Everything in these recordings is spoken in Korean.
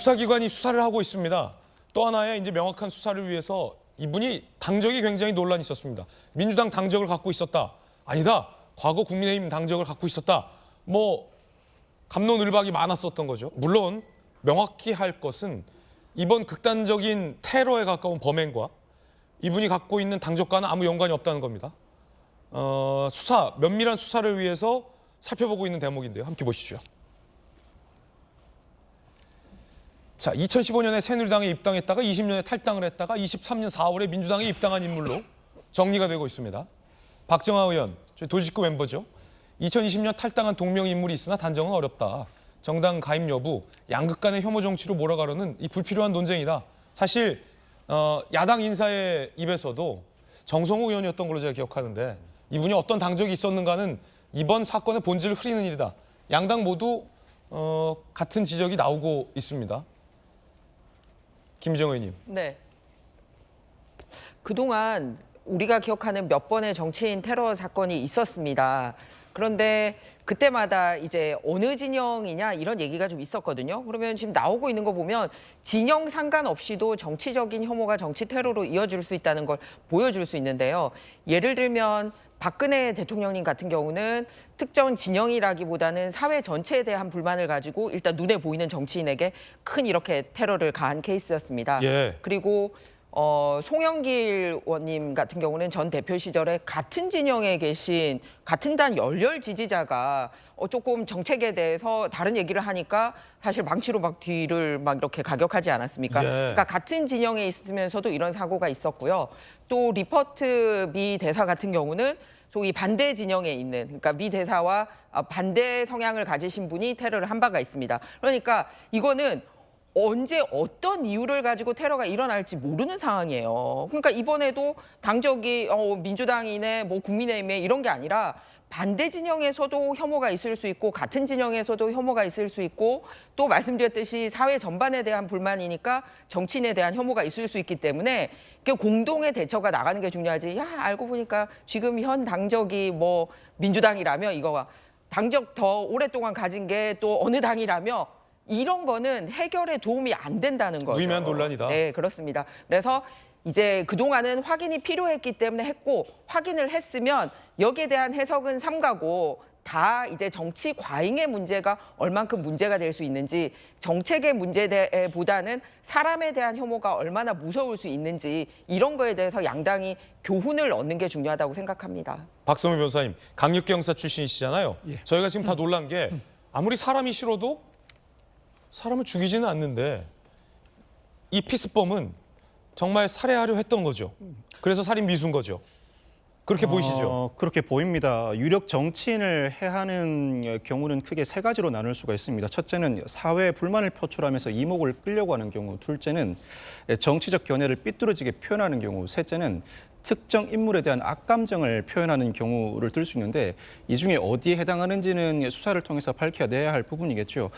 수사기관이 수사를 하고 있습니다. 또 하나의 이제 명확한 수사를 위해서 이분이 당적이 굉장히 논란이 있었습니다. 민주당 당적을 갖고 있었다. 아니다. 과거 국민의힘 당적을 갖고 있었다. 뭐 갑론을박이 많았었던 거죠. 물론 명확히 할 것은 이번 극단적인 테러에 가까운 범행과 이분이 갖고 있는 당적과는 아무 연관이 없다는 겁니다. 면밀한 수사를 위해서 살펴보고 있는 대목인데요. 함께 보시죠. 자, 2015년에 새누리당에 입당했다가 20년에 탈당을 했다가 23년 4월에 민주당에 입당한 인물로 정리가 되고 있습니다. 박정아 의원, 저희 돌직구 멤버죠. 2020년 탈당한 동명인물이 있으나 단정은 어렵다. 정당 가입 여부, 양극 간의 혐오 정치로 몰아가려는 이 불필요한 논쟁이다. 사실 야당 인사의 입에서도 정성호 의원이었던 걸로 제가 기억하는데 이분이 어떤 당적이 있었는가는 이번 사건의 본질을 흐리는 일이다. 양당 모두 같은 지적이 나오고 있습니다. 김정은 의원님. 네. 그동안 우리가 기억하는 몇 번의 정치인 테러 사건이 있었습니다. 그런데 그때마다 이제 어느 진영이냐 이런 얘기가 좀 있었거든요. 그러면 지금 나오고 있는 거 보면 진영 상관없이도 정치적인 혐오가 정치 테러로 이어질 수 있다는 걸 보여줄 수 있는데요. 예를 들면 박근혜 대통령님 같은 경우는 특정 진영이라기보다는 사회 전체에 대한 불만을 가지고 일단 눈에 보이는 정치인에게 큰 이렇게 테러를 가한 케이스였습니다. 예. 그리고 송영길 의원님 같은 경우는 전 대표 시절에 같은 진영에 계신 같은 단 열렬 지지자가 조금 정책에 대해서 다른 얘기를 하니까 사실 망치로 막 뒤를 막 이렇게 가격하지 않았습니까? 예. 그러니까 같은 진영에 있으면서도 이런 사고가 있었고요. 또 리퍼트 미 대사 같은 경우는 소위 반대 진영에 있는, 그러니까 미 대사와 반대 성향을 가지신 분이 테러를 한 바가 있습니다. 그러니까 이거는 언제 어떤 이유를 가지고 테러가 일어날지 모르는 상황이에요. 그러니까 이번에도 당적이 민주당이네 뭐 국민의힘에 이런 게 아니라 반대 진영에서도 혐오가 있을 수 있고 같은 진영에서도 혐오가 있을 수 있고 또 말씀드렸듯이 사회 전반에 대한 불만이니까 정치인에 대한 혐오가 있을 수 있기 때문에 공동의 대처가 나가는 게 중요하지. 야, 알고 보니까 지금 현 당적이 뭐 민주당이라며 이거가 당적 더 오랫동안 가진 게 또 어느 당이라며 이런 거는 해결에 도움이 안 된다는 거죠. 무의미한 논란이다. 네, 그렇습니다. 그래서 이제 그동안은 확인이 필요했기 때문에 했고 확인을 했으면 여기에 대한 해석은 삼가고 다 이제 정치 과잉의 문제가 얼만큼 문제가 될 수 있는지 정책의 문제보다는 사람에 대한 혐오가 얼마나 무서울 수 있는지 이런 거에 대해서 양당이 교훈을 얻는 게 중요하다고 생각합니다. 박성민 변호사님, 강력경사 출신이시잖아요. 예. 저희가 지금 다 놀란 게 아무리 사람이 싫어도 사람을 죽이지는 않는데 이 피스범은 정말 살해하려 했던 거죠. 그래서 살인 미수인 거죠. 그렇게 보이시죠? 그렇게 보입니다. 유력 정치인을 해하는 경우는 크게 세 가지로 나눌 수가 있습니다. 첫째는 사회에 불만을 표출하면서 이목을 끌려고 하는 경우, 둘째는 정치적 견해를 삐뚤어지게 표현하는 경우, 셋째는 특정 인물에 대한 악감정을 표현하는 경우를 들 수 있는데 이 중에 어디에 해당하는지는 수사를 통해서 밝혀내야 할 부분이겠죠.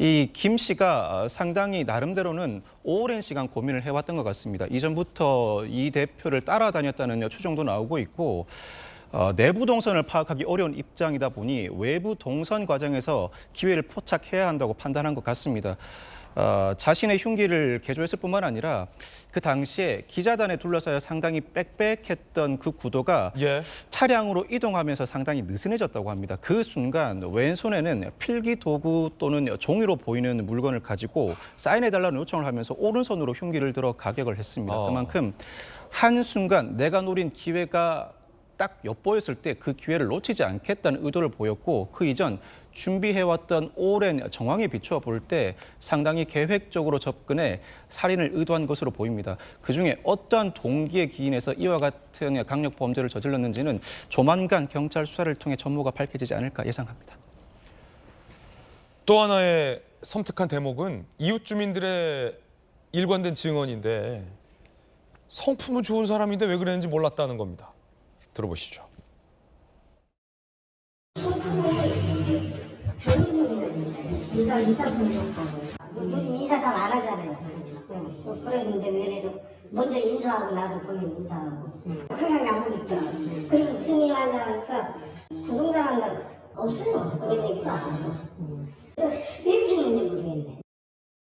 이 김 씨가 상당히 나름대로는 오랜 시간 고민을 해왔던 것 같습니다. 이전부터 이 대표를 따라다녔다는 추정도 나오고 있고 내부 동선을 파악하기 어려운 입장이다 보니 외부 동선 과정에서 기회를 포착해야 한다고 판단한 것 같습니다. 자신의 흉기를 개조했을 뿐만 아니라 그 당시에 기자단에 둘러싸여 상당히 빽빽했던 그 구도가 차량으로 이동하면서 상당히 느슨해졌다고 합니다. 그 순간 왼손에는 필기 도구 또는 종이로 보이는 물건을 가지고 사인해달라는 요청을 하면서 오른손으로 흉기를 들어 가격을 했습니다. 그만큼 한순간 내가 노린 기회가 딱 엿보였을 때 그 기회를 놓치지 않겠다는 의도를 보였고 그 이전 준비해왔던 오랜 정황에 비추어 볼 때 상당히 계획적으로 접근해 살인을 의도한 것으로 보입니다. 그중에 어떠한 동기에 기인해서 이와 같은 강력 범죄를 저질렀는지는 조만간 경찰 수사를 통해 전모가 밝혀지지 않을까 예상합니다. 또 하나의 섬뜩한 대목은 이웃 주민들의 일관된 증언인데 성품은 좋은 사람인데 왜 그랬는지 몰랐다는 겁니다. 들어보시죠. 인사 잘 안 하잖아요. 그랬는데 왜 먼저 인사하고 나도 보면 인사하고 항상 양복 입죠. 그리고 무슨 일 하냐니까 부동산 한다고 없어요. 그런 얘기가 안 하고 왜 그랬는지 모르겠네.